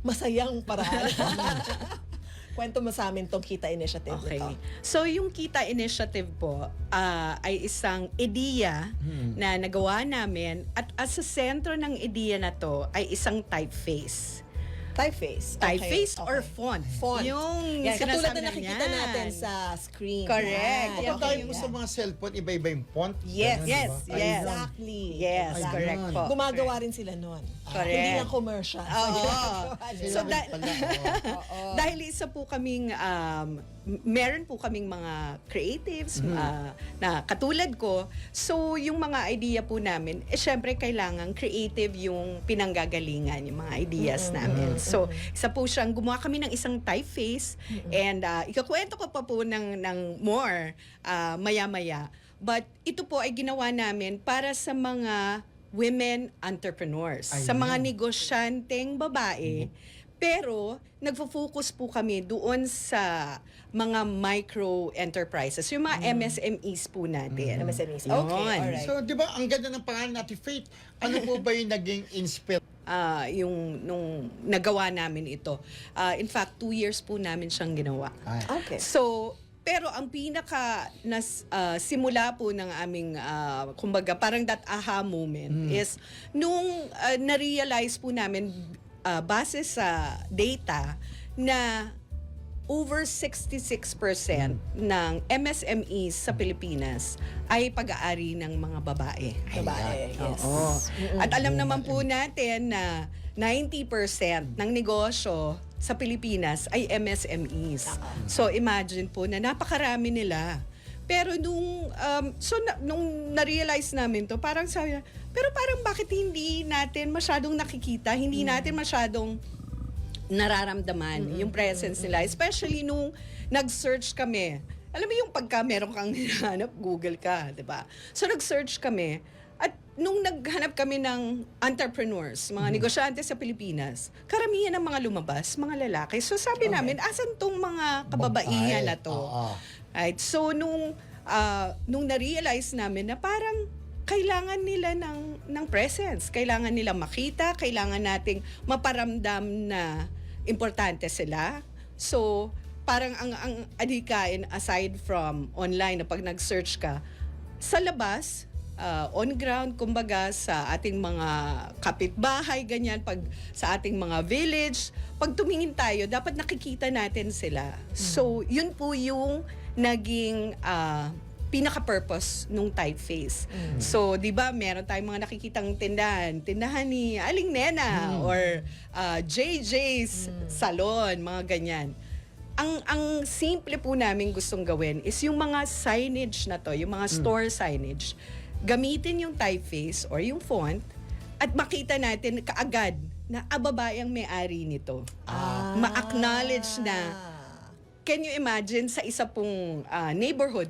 masayang paraan. Kwento mo sa amin tong Kita Initiative nito. So yung Kita Initiative po ay isang ideya na nagawa namin at sa sentro ng ideya na to ay isang typeface. Typeface? Typeface or font. Font. Yung Yan, katulad na sinasabi nakikita yan. natin sa screen. Correct. Yan. Kapag tayo mo sa mga cellphone, iba-iba yung font. Yes, Ganun, yes, diba? yes. Exactly. Yes, Exactly. correct po. Gumagawa rin sila nun. Correct. Hindi lang commercial. Oo. Sila So, rin pala, dahil isa po kaming meron po kaming mga creatives na katulad ko. So yung mga idea po namin, syempre kailangan creative yung pinanggagalingan, yung mga ideas namin. So isa po siyang gumawa kami ng isang typeface and ikakwento ko pa po ng more maya-maya. But ito po ay ginawa namin para sa mga women entrepreneurs, sa mga negosyanteng babae. Pero nagfo-focus po kami doon sa mga micro enterprises, yung mga MSMEs po natin. MSMEs. Yun. Okay, alright. So, di ba, ang ganda ng pangalan natin, Faith. Ano po ba yung naging inspiration? Yung nung nagawa namin ito. In fact, 2 years po namin siyang ginawa. Okay. So, pero ang pinaka simula po ng aming kumbaga parang that aha moment is nung na-realize po namin base sa data na over 66% ng MSMEs sa Pilipinas ay pag-aari ng mga babae. Babae, yes. Oo. At alam naman po natin na 90% ng negosyo sa Pilipinas ay MSMEs. So imagine po na napakarami nila. Pero nung na-realize namin to, parang sabi na, pero parang bakit hindi natin masyadong nakikita, hindi natin masyadong nararamdaman yung presence nila. Especially nung nag-search kami. Alam mo yung pagka meron kang hinahanap, Google ka, di ba? So nag-search kami. At nung naghanap kami ng entrepreneurs, mga negosyante sa Pilipinas, karamihan ng mga lumabas, mga lalaki. So sabi namin, asan tong mga kababaihan na to? Right? So nung na-realize namin na parang kailangan nila ng presence, kailangan nila makita, kailangan nating maparamdam na importante sila. So parang ang adhikain aside from online na pag nag-search ka, sa labas, on ground, kumbaga sa ating mga kapitbahay, ganyan, pag sa ating mga village, pag tumingin tayo, dapat nakikita natin sila. So, yun po yung naging pinaka-purpose nung typeface. So, di ba, meron tayong mga nakikitang tindahan ni Aling Nena or JJ's Salon, mga ganyan. Ang simple po namin gustong gawin is yung mga signage na to, yung mga store signage, gamitin yung typeface or yung font at makita natin kaagad na babae ang may-ari nito. Ma-acknowledge na, can you imagine sa isa pong neighborhood?